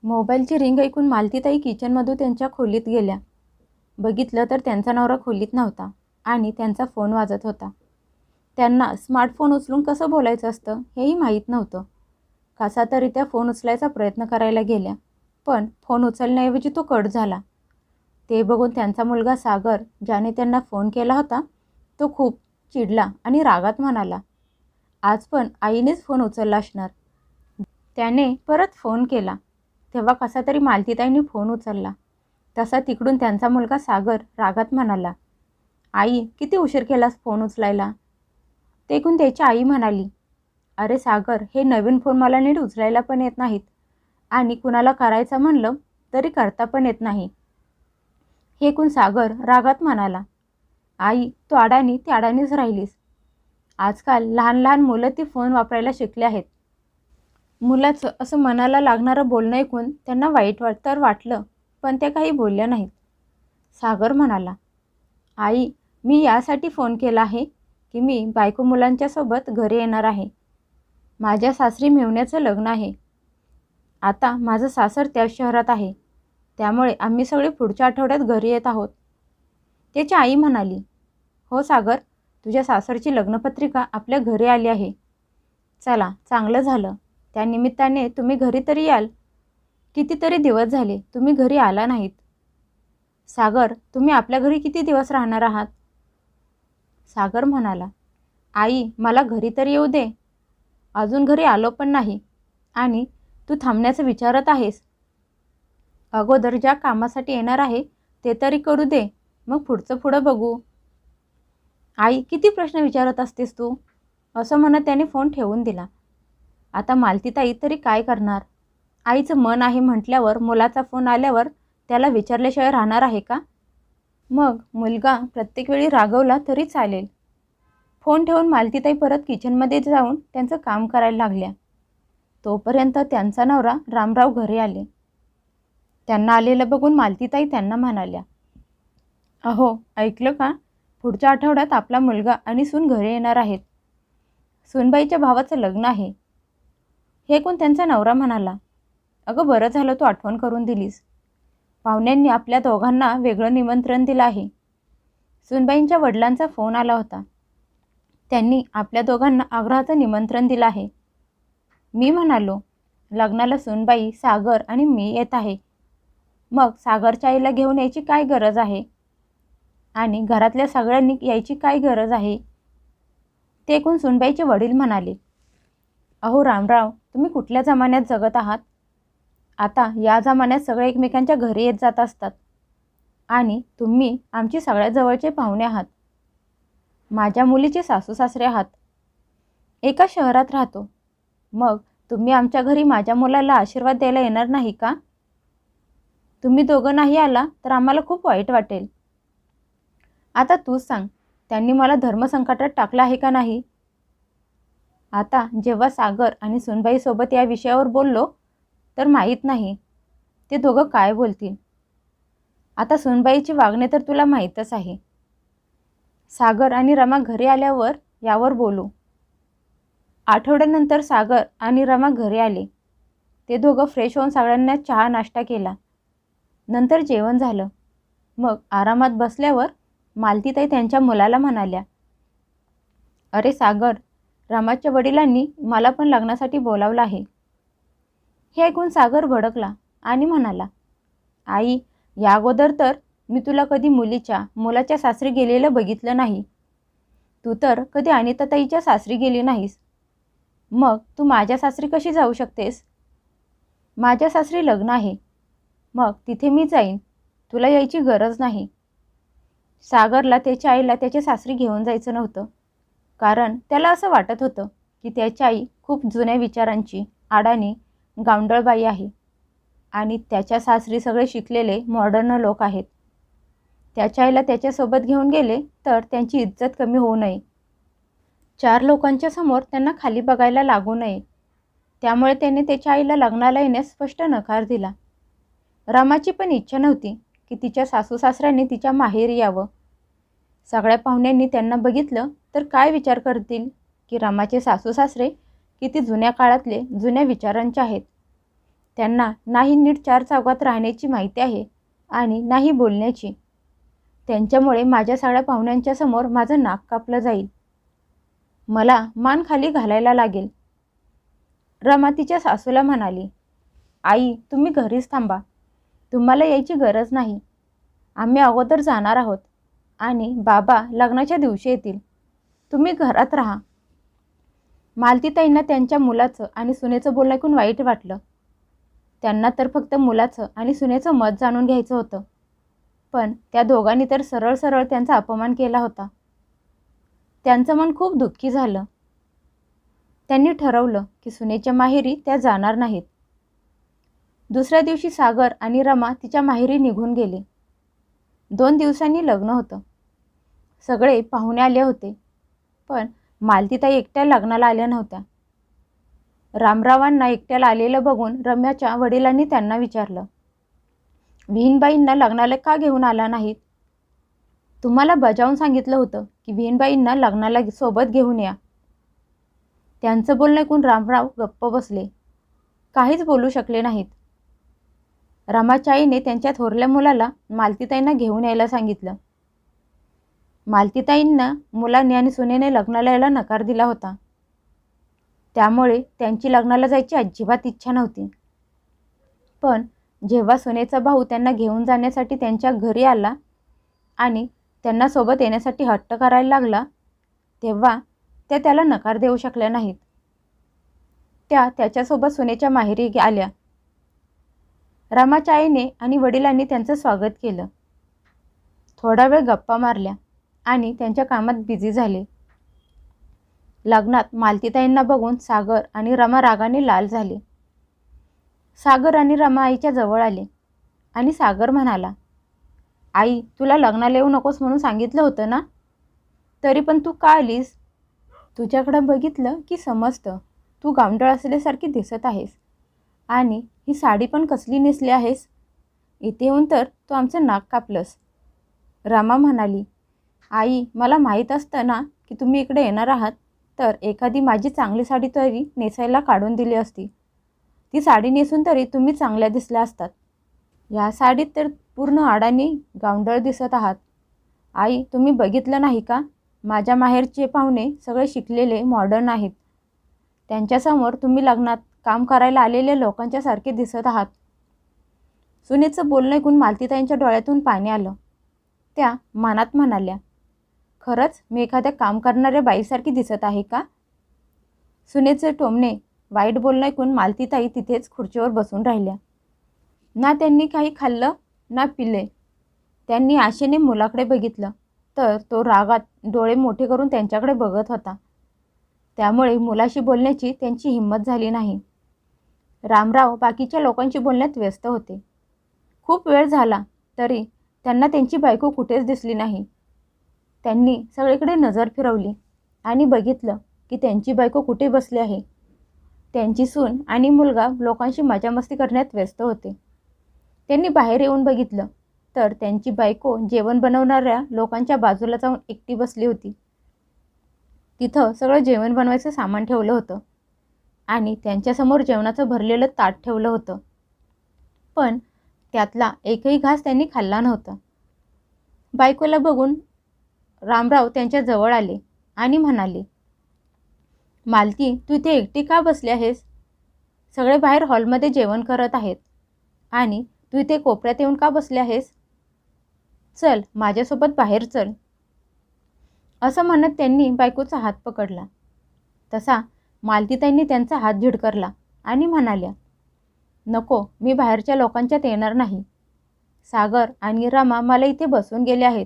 मोबाईलची रिंग ऐकून मालतीताई किचनमधून त्यांच्या खोलीत गेल्या. बघितलं तर त्यांचा नवरा खोलीत नव्हता आणि त्यांचा फोन वाजत होता. त्यांना स्मार्टफोन उचलून कसं बोलायचं असतं हेही माहीत नव्हतं. कसा तरी त्या फोन उचलायचा प्रयत्न करायला गेल्या, पण फोन उचलण्याऐवजी तो कट झाला. ते बघून त्यांचा मुलगा सागर, ज्याने त्यांना फोन केला होता, तो खूप चिडला आणि रागात म्हणाला, आज पण आईनेच फोन उचलला असणार. त्याने परत फोन केला. तेव्हा कसा तरी मालतीताईंनी फोन उचलला. तसा तिकडून त्यांचा मुलगा सागर रागात म्हणाला, आई किती उशीर केलास फोन उचलायला. ते ऐकून त्याची आई म्हणाली, अरे सागर, हे नवीन फोन मला नीट उचलायला पण येत नाहीत आणि कुणाला करायचं म्हणलं तरी करता पण येत नाही. हे ऐकून सागर रागात म्हणाला, आई तू अडाणी ती अडाणीच राहिलीस. आजकाल लहान लहान मुलं ती फोन वापरायला शिकले आहेत. मुलाचं असं मनाला लागणारं बोलणं ऐकून त्यांना वाईट वाटलं, पण त्या काही बोलल्या नाहीत. सागर म्हणाला, आई मी यासाठी फोन केला आहे की मी बायको मुलांच्यासोबत घरी येणार आहे. माझ्या सासरी मेव्हण्याचं लग्न आहे. आता माझं सासर त्याच शहरात आहे, त्यामुळे आम्ही सगळे पुढच्या आठवड्यात घरी येत आहोत. त्याची आई म्हणाली, हो सागर, तुझ्या सासरची लग्नपत्रिका आपल्या घरी आली आहे. चला चांगलं झालं, त्यानिमित्ताने तुम्ही घरी तरी याल. कितीतरी दिवस झाले तुम्ही घरी आला नाहीत. सागर, तुम्ही आपल्या घरी किती दिवस राहणार आहात. सागर म्हणाला, आई मला घरी तरी येऊ दे. अजून घरी आलो पण नाही आणि तू थांबण्याचं विचारत आहेस. अगोदर ज्या कामासाठी येणार आहे ते तरी करू दे, मग पुढं बघू. आई किती प्रश्न विचारत असतेस तू, असं म्हणत त्याने फोन ठेवून दिला. आता मालतीताई तरी काय करणार. आईचं मन आहे म्हटल्यावर मुलाचा फोन आल्यावर त्याला विचारल्याशिवाय राहणार आहे का. मग मुलगा प्रत्येक वेळी रागवला तरी चालेल. फोन ठेवून मालतीताई परत किचनमध्ये जाऊन त्यांचं काम करायला लागल्या. तोपर्यंत त्यांचा नवरा रामराव घरी आले. त्यांना आलेलं बघून मालतीताई त्यांना म्हणाल्या, अहो ऐकलं का, पुढच्या आठवड्यात आपला मुलगा आणि सून घरी येणार आहेत. सूनबाईच्या भावाचं लग्न आहे. हे ऐकून त्यांचा नवरा म्हणाला, अगं बरं झालं तू आठवण करून दिलीस. पाहुण्यांनी आपल्या दोघांना वेगळं निमंत्रण दिलं आहे. सूनबाईंच्या वडिलांचा फोन आला होता. त्यांनी आपल्या दोघांना आग्रहाचं निमंत्रण दिलं आहे. मी म्हणालो, लग्नाला सूनबाई, सागर आणि मी येत आहे. मग सागरच्या आईला घेऊन यायची काय गरज आहे आणि घरातल्या सगळ्यांनी यायची काय गरज आहे. ते ऐकून सूनबाईचे वडील म्हणाले, अहो रामराव, तुम्ही कुठल्या जमान्यात जगत आहात. आता या जमान्यात सगळे एकमेकांच्या घरी येत जात असतात आणि तुम्ही आमची सगळ्यात जवळचे पाहुणे आहात. माझ्या मुलीचे सासू सासरे आहात. एका शहरात राहतो. मग तुम्ही आमच्या घरी माझ्या मुलाला आशीर्वाद द्यायला येणार नाही का. तुम्ही दोघं नाही आला तर आम्हाला खूप वाईट वाटेल. आता तूच सांग, त्यांनी मला धर्मसंकटात टाकलं आहे का नाही. आता जेव्हा सागर आणि सुनबाईसोबत या विषयावर बोललो तर माहीत नाही ते दोघं काय बोलतील. आता सुनबाईची वागणे तर तुला माहीतच आहे. सागर आणि रमा घरी आल्यावर यावर बोलू. आठवड्यानंतर सागर आणि रमा घरी आले. ते दोघं फ्रेश होऊन सगळ्यांना चहा नाश्ता केला. नंतर जेवण झालं. मग आरामात बसल्यावर मालतीताई त्यांच्या मुलाला म्हणाल्या, अरे सागर, रमाच्या वडिलांनी मला पण लग्नासाठी बोलावलं आहे. हे ऐकून सागर भडकला आणि म्हणाला, आई या अगोदर तर मी तुला कधी मुलाच्या सासरी गेलेलं बघितलं नाही. तू तर कधी अनिताताईच्या सासरी गेली नाहीस. मग तू माझ्या सासरी कशी जाऊ शकतेस. माझ्या सासरी लग्न आहे, मग तिथे मी जाईन. तुला यायची गरज नाही. सागरला त्याच्या आईला त्याच्या सासरी घेऊन जायचं नव्हतं, कारण त्याला असं वाटत होतं की त्याची आई खूप जुन्या विचारांची अडाणी गावंढळबाई आहे आणि त्याच्या सासरी सगळे शिकलेले मॉडर्न लोक आहेत. त्याच्या आईला त्याच्यासोबत घेऊन गेले तर त्यांची इज्जत कमी होऊ नये. 4 लोकांच्या समोर त्यांना खाली बघायला लागू नये. त्यामुळे त्याने त्याच्या आईला लग्नाला येण्यास स्पष्ट नकार दिला. रमाची पण इच्छा नव्हती की तिच्या सासू सासऱ्यांनी तिच्या माहेरी यावं. सगळ्या पाहुण्यांनी त्यांना बघितलं तर काय विचार करतील की रमाचे सासू सासरे किती जुन्या काळातले जुन्या विचारांचे आहेत. त्यांना नाही नीट चार चौघात राहण्याची माहिती आहे आणि नाही बोलण्याची. त्यांच्यामुळे माझ्या सगळ्या पाहुण्यांच्या समोर माझं नाक कापलं जाईल. मला मान खाली घालायला लागेल. रमा तिच्या सासूला म्हणाली, आई तुम्ही घरीच थांबा. तुम्हाला यायची गरज नाही. आम्ही अगोदर जाणार आहोत आणि बाबा लग्नाच्या दिवशी येतील. तुम्ही घरात राहा. मालतीताईंना त्यांच्या मुलाचं आणि सुनेचं बोलणं ऐकून वाईट वाटलं. त्यांना तर फक्त मुलाचं आणि सुनेचं मत जाणून घ्यायचं होतं. पण त्या दोघांनी तर सरळ सरळ त्यांचा अपमान केला होता. त्यांचं मन खूप दुःखी झालं. त्यांनी ठरवलं की सुनेच्या माहेरी त्या जाणार नाहीत. दुसऱ्या दिवशी सागर आणि रमा तिच्या माहेरी निघून गेले. 2 दिवसांनी लग्न होतं. सगळे पाहुणे आले होते, पण मालतीताई एकट्या लग्नाला आल्या नव्हत्या. रामरावांना एकट्याला आलेलं बघून रम्याच्या वडिलांनी त्यांना विचारलं, विहीनबाईंना लग्नाला का घेऊन आला नाहीत? तुम्हाला बजावून सांगितलं होतं की विहीनबाईंना लग्नाला सोबत घेऊन या. त्यांचं बोलणं ऐकून रामराव गप्प बसले. काहीच बोलू शकले नाहीत. रमाच्या आईने त्यांच्या थोरल्या मुलाला मालतीताईंना घेऊन यायला सांगितलं. मालतीताईंना मुलाने आणि सुनेने लग्नाला यायला नकार दिला होता. त्यामुळे त्यांची लग्नाला जायची अजिबात इच्छा नव्हती. पण जेव्हा सुनेचा भाऊ त्यांना घेऊन जाण्यासाठी त्यांच्या घरी आला आणि त्यांना सोबत येण्यासाठी हट्ट करायला लागला, तेव्हा त्या त्याला नकार देऊ शकल्या नाहीत. त्या त्याच्यासोबत सुनेच्या माहेरी आल्या. रमाच्या आईने आणि वडिलांनी त्यांचं स्वागत केलं. थोडा वेळ गप्पा मारल्या आणि त्यांच्या कामात बिझी झाले. लग्नात मालतीताईंना बघून सागर आणि रमा रागाने लाल झाले. सागर आणि रमा आईच्या जवळ आले आणि सागर म्हणाला, आई तुला लग्नाला येऊ नकोस म्हणून सांगितलं होतं ना, तरी पण तू का आलीस? तुझ्याकडं बघितलं की समजतं तू गावंढळ असल्यासारखी दिसत आहेस. आणि ही साडी पण कसली नेसली आहेस? इथे येऊन तर तू आमचं नाक कापलंस. रमा म्हणाली, आई मला माहीत असतं ना की तुम्ही इकडे येणार आहात, तर एखादी माझी चांगली साडी तरी नेसायला काढून दिली असती. ती साडी नेसून तरी तुम्ही चांगल्या दिसल्या असतात. या साडीत तर पूर्ण अडाणी गावंढळ दिसत आहात. आई तुम्ही बघितलं नाही का, माझ्या माहेरचे पाहुणे सगळे शिकलेले मॉडर्न आहेत. त्यांच्यासमोर तुम्ही लग्नात काम करायला आलेल्या लोकांच्या सारखे दिसत आहात. सुनेचं बोलणं ऐकून मालतीताईंच्या डोळ्यातून पाणी आलं. त्या मनात म्हणाल्या, खरंच मी एखाद्या काम करणाऱ्या बाईसारखी दिसत आहे का? सुनेचे टोमणे वाईट बोलणं ऐकून मालतीताई तिथेच खुर्चीवर बसून राहिल्या. ना त्यांनी काही खाल्लं ना पिले. त्यांनी आशेने मुलाकडे बघितलं, तर तो रागात डोळे मोठे करून त्यांच्याकडे बघत होता. त्यामुळे मुलाशी बोलण्याची त्यांची हिंमत झाली नाही. रामराव बाकीच्या लोकांशी बोलण्यात व्यस्त होते. खूप वेळ झाला तरी त्यांना त्यांची बायको कुठेच दिसली नाही. त्यांनी सगळीकडे नजर फिरवली आणि बघितलं की त्यांची बायको कुठे बसली आहे. त्यांची सून आणि मुलगा लोकांशी मजामस्ती करण्यात व्यस्त होते. त्यांनी बाहेर येऊन बघितलं तर त्यांची बायको जेवण बनवणाऱ्या लोकांच्या बाजूला जाऊन एकटी बसली होती. तिथं सगळं जेवण बनवायचं सामान ठेवलं होतं आणि त्यांच्यासमोर जेवणाचं भरलेलं ताट ठेवलं होतं. पण त्यातला एकही घास त्यांनी खाल्ला नव्हता. बायकोला बघून रामराव त्यांच्या जवळ आले आणि म्हणाले, मालती तू इथे एकटी का बसली आहेस? सगळे बाहेर हॉलमध्ये जेवण करत आहेत आणि तू इथे कोपऱ्यात येऊन का बसली आहेस? चल माझ्यासोबत बाहेर चल. असं म्हणत त्यांनी बायकोचा हात पकडला. तसा मालतीताईंनी त्यांचा हात झिडकारला आणि म्हणाल्या, नको मी बाहेरच्या लोकांच्यात येणार नाही. सागर आणि रमा मला इथे बसवून गेले आहेत.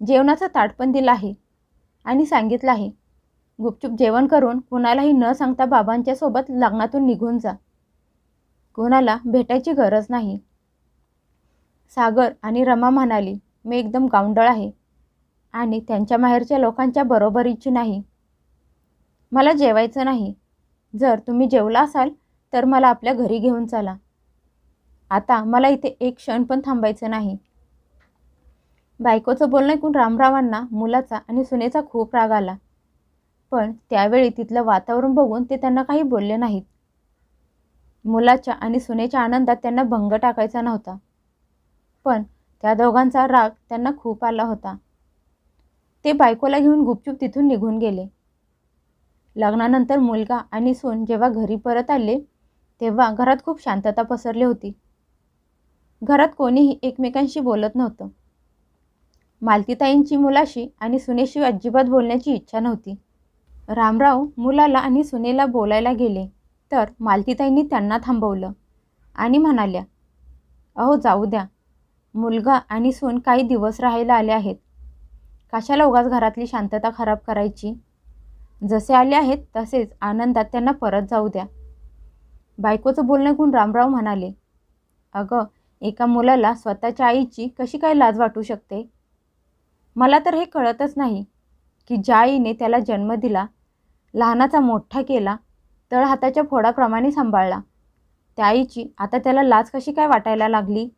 जेवणाचं ताट पण दिलं आहे आणि सांगितलं आहे, गुपचूप जेवण करून कुणालाही न सांगता बाबांच्या सोबत लग्नातून निघून जा. कुणाला भेटायची गरज नाही. सागर आणि रमा म्हणाली, मी एकदम गावंढळ आहे आणि त्यांच्या माहेरच्या लोकांच्या बरोबरीची नाही. मला जेवायचं नाही. जर तुम्ही जेवला असाल तर मला आपल्या घरी घेऊन चला. आता मला इथे एक क्षण पण थांबायचं नाही. बायकोचं बोलणं ऐकून रामरावांना मुलाचा आणि सुनेचा खूप राग आला. पण त्यावेळी तिथलं वातावरण बघून ते त्यांना काही बोलले नाहीत. मुलाच्या आणि सुनेच्या आनंदात त्यांना भंग टाकायचा नव्हता. पण त्या दोघांचा राग त्यांना खूप आला होता. ते बायकोला घेऊन गुपचूप तिथून निघून गेले. लग्नानंतर मुलगा आणि सून जेव्हा घरी परत आले तेव्हा घरात खूप शांतता पसरली होती. घरात कोणीही एकमेकांशी बोलत नव्हतं. मालतीताईंची मुलाशी आणि सुनेशी अजिबात बोलण्याची इच्छा नव्हती. रामराव मुलाला आणि सुनेला बोलायला गेले तर मालतीताईंनी त्यांना थांबवलं आणि म्हणाल्या, अहो जाऊ द्या, मुलगा आणि सून काही दिवस राहायला आले आहेत. कशाला उगाच घरातली शांतता खराब करायची. जसे आले आहेत तसेच आनंदात त्यांना परत जाऊ द्या. बायकोचं बोलणं ऐकून रामराव म्हणाले, अगं, एका मुलाला स्वतःच्या आईची कशी काय लाज वाटू शकते. मला तर हे कळतच नाही की ज्या आईने त्याला जन्म दिला, लहानाचा मोठा केला, तळहाताच्या फोडाप्रमाणे सांभाळला, त्या आईची आता त्याला लाज कशी काय वाटायला लागली.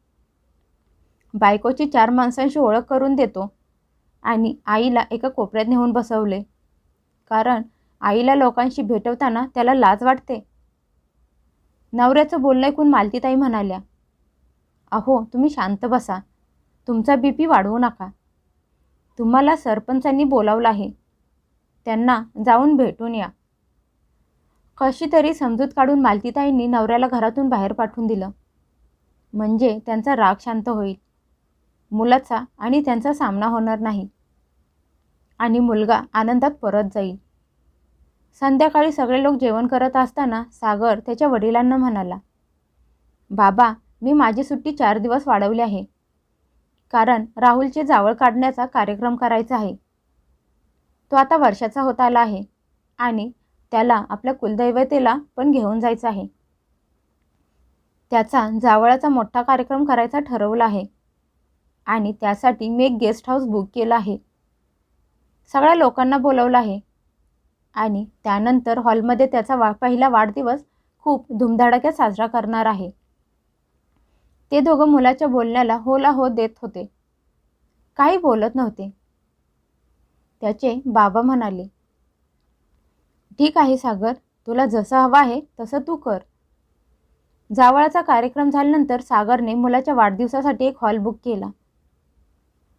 बायकोची 4 माणसांशी ओळख करून देतो आणि आईला एका कोपऱ्यात नेऊन बसवले, कारण आईला लोकांशी भेटवताना त्याला लाज वाटते. नवऱ्याचं बोलणं ऐकून मालतीताई म्हणाल्या, अहो तुम्ही शांत बसा, तुमचा BP वाढवू नका. तुम्हाला सरपंचांनी बोलावलं आहे, त्यांना जाऊन भेटून या. कशी तरी समजूत काढून मालतीताईंनी नवऱ्याला घरातून बाहेर पाठवून दिलं, म्हणजे त्यांचा राग शांत होईल, मुलाचा आणि त्यांचा सामना होणार नाही आणि मुलगा आनंदात परत जाईल. संध्याकाळी सगळे लोक जेवण करत असताना सागर त्याच्या वडिलांना म्हणाला, बाबा, मी माझी सुट्टी 4 दिवस वाढवली आहे, कारण राहुलचे जावळ काढण्याचा कार्यक्रम करायचा आहे. तो आता वर्षाचा होत आला आहे आणि त्याला आपल्या कुलदैवतेला पण घेऊन जायचं आहे. त्याचा जावळाचा मोठा कार्यक्रम करायचा ठरवला आहे आणि त्यासाठी मी एक गेस्ट हाऊस बुक केलं आहे. सगळ्या लोकांना बोलवलं आहे आणि त्यानंतर हॉलमध्ये त्याचा पहिला वाढदिवस खूप धुमधडाक्यात साजरा करणार आहे. ते दोघं मुलाच्या बोलण्याला होला हो देत होते, काही बोलत नव्हते. त्याचे बाबा म्हणाले, ठीक आहे सागर, तुला जसं हवं आहे तसं तू कर. जावळाचा कार्यक्रम झाल्यानंतर सागरने मुलाच्या वाढदिवसासाठी एक हॉल बुक केला.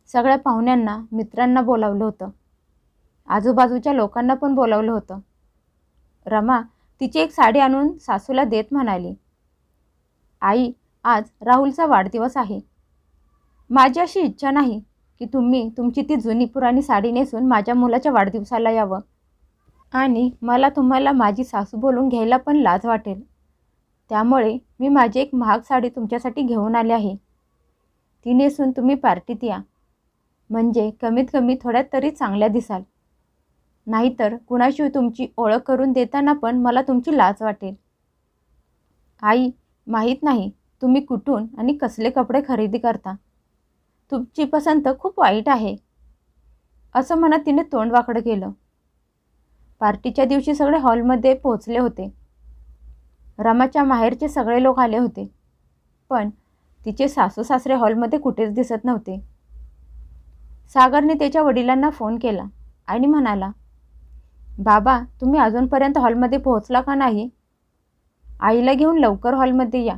सगळ्या पाहुण्यांना, मित्रांना बोलावलं होतं. आजूबाजूच्या लोकांना पण बोलावलं होतं. रमा तिची एक साडी आणून सासूला देत म्हणाली, आई, आज राहुलचा वाढदिवस आहे. माझी अशी इच्छा नाही की तुम्ही तुमची ती जुनी पुराणी साडी नेसून माझ्या मुलाच्या वाढदिवसाला यावं आणि मला तुम्हाला माझी सासू बोलून घ्यायला पण लाज वाटेल. त्यामुळे मी माझी एक महाग साडी तुमच्यासाठी घेऊन आली आहे. ती नेसून तुम्ही पार्टीत या, म्हणजे कमीत कमी थोड्यात तरी चांगल्या दिसाल. नाहीतर कुणाशी तुमची ओळख करून देताना पण मला तुमची लाज वाटेल. आई, माहीत नाही तुम्ही कुठून आणि कसले कपडे खरेदी करता. तुमची पसंत खूप वाईट आहे, असं म्हणत तिने तोंड वाकडं केलं. पार्टीच्या दिवशी सगळे हॉलमध्ये पोहोचले होते. रमाच्या माहेरचे सगळे लोक आले होते, पण तिचे सासू सासरे हॉलमध्ये कुठेच दिसत नव्हते. सागरने त्याच्या वडिलांना फोन केला आणि म्हणाला, बाबा, तुम्ही अजूनपर्यंत हॉलमध्ये पोहोचला का नाही? आईला घेऊन लवकर हॉलमध्ये या,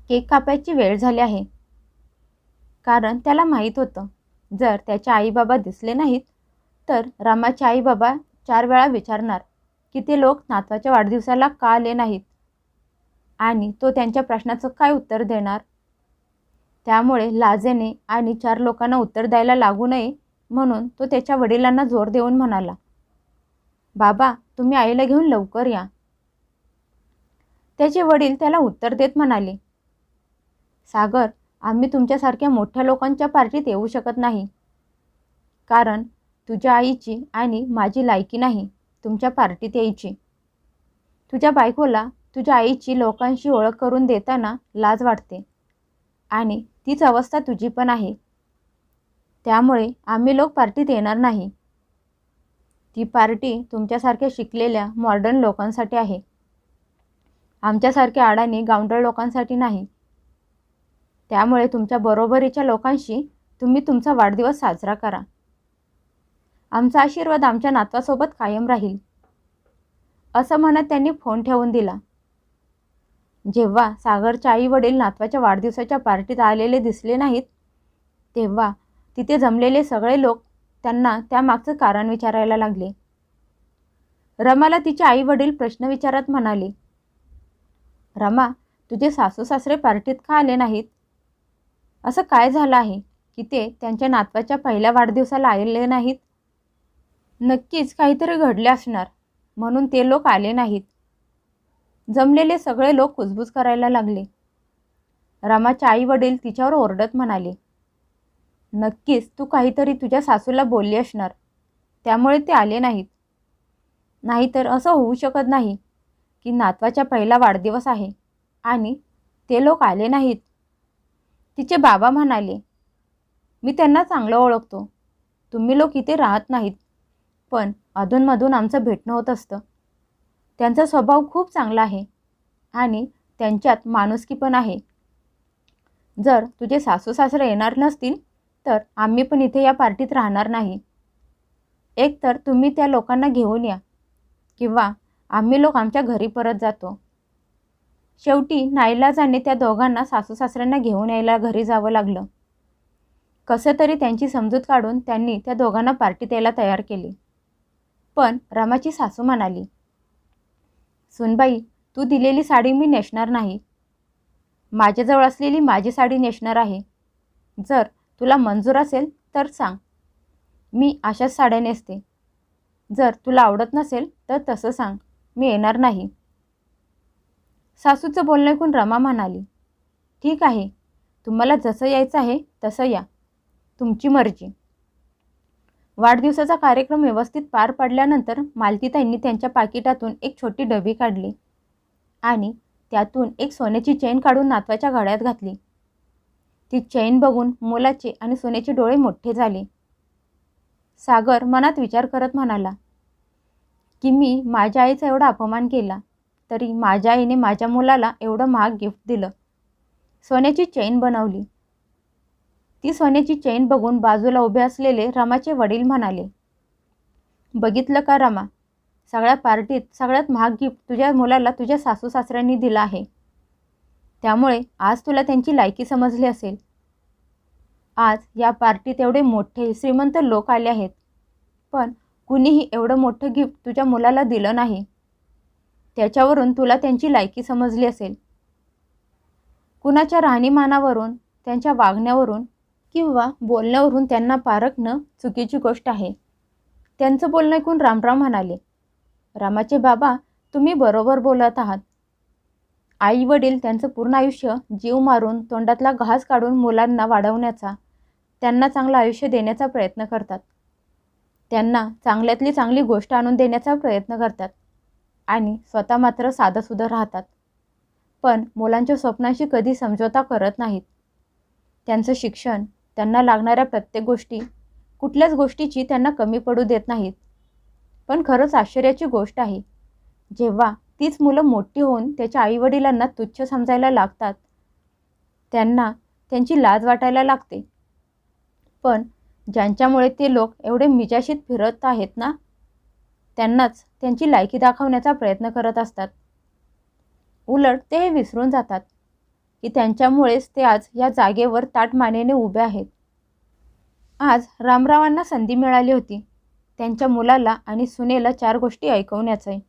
केक कापायची वेळ झाली आहे. कारण त्याला माहीत होतं, जर त्याच्या आईबाबा दिसले नाहीत तर रमाचे आईबाबा 4 वेळा विचारणार की ते लोक नातवाच्या वाढदिवसाला का आले नाहीत आणि तो त्यांच्या प्रश्नाचं काय उत्तर देणार. त्यामुळे लाजेने आणि 4 लोकांना उत्तर द्यायला लागू नये म्हणून तो त्याच्या वडिलांना जोर देऊन म्हणाला, बाबा, तुम्ही आईला घेऊन लवकर या. त्याचे वडील त्याला उत्तर देत म्हणाले, सागर, आम्ही तुमच्यासारख्या मोठ्या लोकांच्या पार्टीत येऊ शकत नाही, कारण तुझ्या आईची आणि माझी लायकी नाही तुमच्या पार्टीत यायची. तुझ्या बायकोला तुझ्या आईची लोकांशी ओळख करून देताना लाज वाटते आणि तीच अवस्था तुझी पण आहे. त्यामुळे आम्ही लोक पार्टीत येणार नाही. ती पार्टी तुमच्यासारख्या शिकलेल्या मॉडर्न लोकांसाठी आहे, आमच्यासारख्या अडाणी गावंढळ लोकांसाठी नाही. त्यामुळे तुमच्या बरोबरीच्या लोकांशी तुम्ही तुमचा वाढदिवस साजरा करा. आमचा आशीर्वाद आमच्या नातवासोबत कायम राहील. असं म्हणत त्यांनी फोन ठेवून दिला. जेव्हा सागरचे आई वडील नातवाच्या वाढदिवसाच्या पार्टीत आलेले दिसले नाहीत, तेव्हा तिथे जमलेले सगळे लोक त्यांना त्यामागचं कारण विचारायला लागले. रमाला तिचे आई वडील प्रश्न विचारत म्हणाले, रमा, तुझे सासू सासरे पार्टीत का आले नाहीत? असं काय झालं आहे की ते त्यांच्या नातवाच्या पहिल्या वाढदिवसाला आले नाहीत? नक्कीच काहीतरी घडले असणार, म्हणून ते लोक आले नाहीत. जमलेले सगळे लोक कुजबूज करायला लागले. रमाचे आई वडील तिच्यावर ओरडत म्हणाले, नक्कीच तू काहीतरी तुझ्या सासूला बोलली असणार, त्यामुळे ते आले नाहीत. नाहीतर असं होऊ शकत नाही की नातवाच्या पहिला वाढदिवस आहे आणि ते लोक आले नाहीत. तिचे बाबा म्हणाले, मी त्यांना चांगलं ओळखतो. तुम्ही लोक इथे राहत नाहीत, पण अधूनमधून आमचं भेटणं होत असतं. त्यांचा स्वभाव खूप चांगला आहे आणि त्यांच्यात माणुसकी पण आहे. जर तुझे सासू सासरे येणार नसतील तर आम्ही पण इथे या पार्टीत राहणार नाही. एकतर तुम्ही त्या लोकांना घेऊन या किंवा आम्ही लोक आमच्या घरी परत जातो. शेवटी नाईलाजाने त्या दोघांना सासू सासऱ्यांना घेऊन यायला घरी जावं लागलं. कसं तरी त्यांची समजूत काढून त्यांनी त्या दोघांना पार्टीत यायला तयार केले. पण रमाची सासू म्हणाली, सुनबाई, तू दिलेली साडी मी नेसणार नाही. माझ्याजवळ असलेली माझी साडी नेसणार आहे. जर तुला मंजूर असेल तर सांग, मी अशाच साड्या नेसते. जर तुला आवडत नसेल तर तसं सांग, मी येणार नाही. सासूचं बोलणं ऐकून रमा म्हणाली, ठीक आहे, तुम्हाला जसं यायचं आहे तसं या, तुमची मर्जी. वाढदिवसाचा कार्यक्रम व्यवस्थित पार पडल्यानंतर मालतीताईंनी त्यांच्या पाकिटातून एक छोटी डबी काढली आणि त्यातून एक सोन्याची चेन काढून नातवाच्या गळ्यात घातली. ती चेन बघून मुलाचे आणि सोन्याचे डोळे मोठे झाले. सागर मनात विचार करत म्हणाला की मी माझ्या आईचा एवढा अपमान केला तरी माझ्या आईने माझ्या मुलाला एवढं महाग गिफ्ट दिलं. सोन्याची चेन बनवली. ती सोन्याची चेन बघून बाजूला उभे असलेले रमाचे वडील म्हणाले, बघितलं का रमा, सगळ्या पार्टीत सगळ्यात महाग गिफ्ट तुझ्या मुलाला तुझ्या सासू सासऱ्यांनी दिलं आहे. त्यामुळे आज तुला त्यांची लायकी समजली असेल. आज या पार्टीत एवढे मोठे श्रीमंत लोक आले आहेत, पण कुणीही एवढं मोठं गिफ्ट तुझ्या मुलाला दिलं नाही. त्याच्यावरून तुला त्यांची लायकी समजली असेल. कुणाच्या राहणीमानावरून, त्यांच्या वागण्यावरून किंवा बोलण्यावरून त्यांना पारखणं चुकीची गोष्ट आहे. त्यांचं बोलणं ऐकून रामराम म्हणाले, रामाचे बाबा, तुम्ही बरोबर बोलत आहात. आई वडील त्यांचं पूर्ण आयुष्य जीव मारून तोंडातला घास काढून मुलांना वाढवण्याचा, त्यांना चांगलं आयुष्य देण्याचा प्रयत्न करतात. त्यांना चांगल्यातली चांगली गोष्ट आणून देण्याचा प्रयत्न करतात आणि स्वतः मात्र साधंसुधं राहतात. पण मुलांच्या स्वप्नांशी कधी समझोता करत नाहीत. त्यांचं शिक्षण, त्यांना लागणाऱ्या प्रत्येक गोष्टी, कुठल्याच गोष्टीची त्यांना कमी पडू देत नाहीत. पण खरंच आश्चर्याची गोष्ट आहे, जेव्हा तीच मुलं मोठी होऊन त्याच्या आईवडिलांना तुच्छ समजायला लागतात, त्यांना त्यांची लाज वाटायला लागते. पण ज्यांच्यामुळे ते लोक एवढे मिजाशीत फिरत आहेत ना, त्यांनाच त्यांची लायकी दाखवण्याचा प्रयत्न करत असतात. उलट ते हे विसरून जातात की त्यांच्यामुळेच ते आज या जागेवर ताठमानेने उभे आहेत. आज रामरावांना संधी मिळाली होती त्यांच्या मुलाला आणि सुनेला 4 गोष्टी ऐकवण्याची.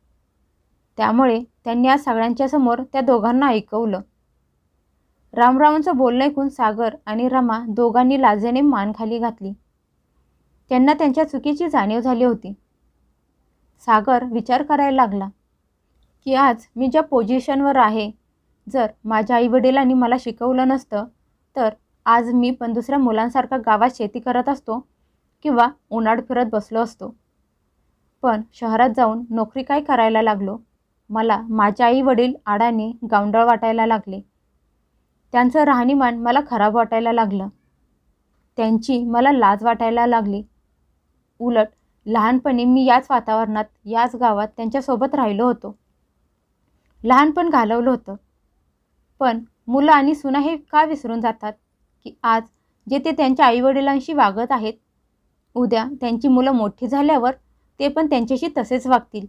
त्यामुळे त्यांनी आज सगळ्यांच्या समोर त्या दोघांना ऐकवलं. रामरावांचं बोलणं ऐकून सागर आणि रमा दोघांनी लाजेने मान खाली घातली. त्यांना त्यांच्या चुकीची जाणीव झाली होती. सागर विचार करायला लागला की आज मी ज्या पोझिशनवर आहे, जर माझ्या आईवडिलांनी मला शिकवलं नसतं तर आज मी पण दुसऱ्या मुलांसारखा गावात शेती करत असतो किंवा उन्हाळ फिरत बसलो असतो. पण शहरात जाऊन नोकरी काय करायला लागलो, मला माझे आई वडील आडाने गावंढळ वाटायला लागले. त्यांचं राहणीमान मला खराब वाटायला लागलं. त्यांची मला लाज वाटायला लागली. उलट लहानपणी मी याच वातावरणात, याच गावात त्यांच्यासोबत राहिलो होतो, लहानपण घालवलं होतं. पण मुलं आणि सुना हे का विसरून जातात की आज जे ते त्यांच्या आईवडिलांशी वागत आहेत, उद्या त्यांची मुलं मोठी झाल्यावर ते पण त्यांच्याशी तसेच वागतील.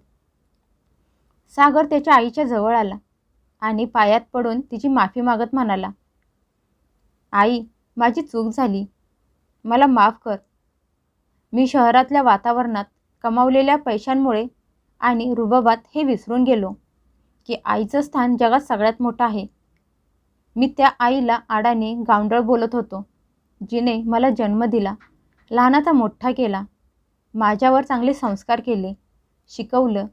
सागर त्याच्या आईच्या जवळ आला आणि पायात पडून तिची माफी मागत म्हणाला, आई, माझी चूक झाली. मला माफ कर. मी शहरातल्या वातावरणात कमावलेल्या पैशांमुळे आणि रुबाबात हे विसरून गेलो की आईचं स्थान जगात सगळ्यात मोठं आहे. मी त्या आईला आडाने गावंढळ बोलत होतो, जिने मला जन्म दिला, लहानाचा मोठा केला, माझ्यावर चांगले संस्कार केले, शिकवलं.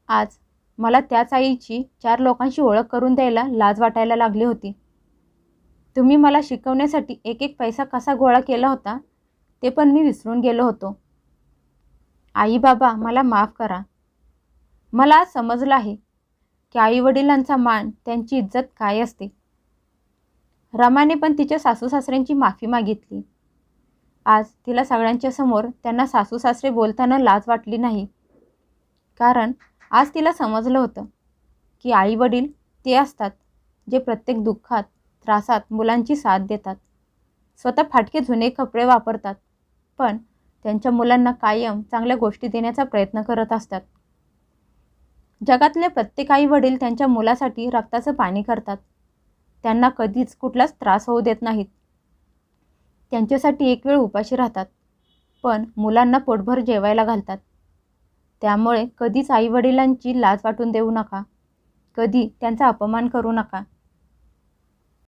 आज मला त्याच आईची 4 लोकांशी ओळख करून द्यायला लाज वाटायला लागली होती. तुम्ही मला शिकवण्यासाठी एक एक पैसा कसा गोळा केला होता ते पण मी विसरून गेलो होतो. आई बाबा, मला माफ करा. मला आज समजलं आहे की आईवडिलांचा मान, त्यांची इज्जत काय असते. रमाने पण तिच्या सासू सासऱ्यांची माफी मागितली. आज तिला सगळ्यांच्या समोर त्यांना सासू सासरे बोलताना लाज वाटली नाही, कारण आज तिला समजलं होतं की आई वडील ते असतात जे प्रत्येक दुःखात त्रासात मुलांची साथ देतात. स्वतः फाटके जुने कपडे वापरतात, पण त्यांच्या मुलांना कायम चांगल्या गोष्टी देण्याचा प्रयत्न करत असतात. जगातले प्रत्येक आई वडील त्यांच्या मुलासाठी रक्ताचं पाणी करतात. त्यांना कधीच कुठलाच त्रास होऊ देत नाहीत. त्यांच्यासाठी एक वेळ उपाशी राहतात, पण मुलांना पोटभर जेवायला घालतात. त्यामुळे कधीच आईवडिलांची लाज वाटून देऊ नका. कधी त्यांचा अपमान करू नका.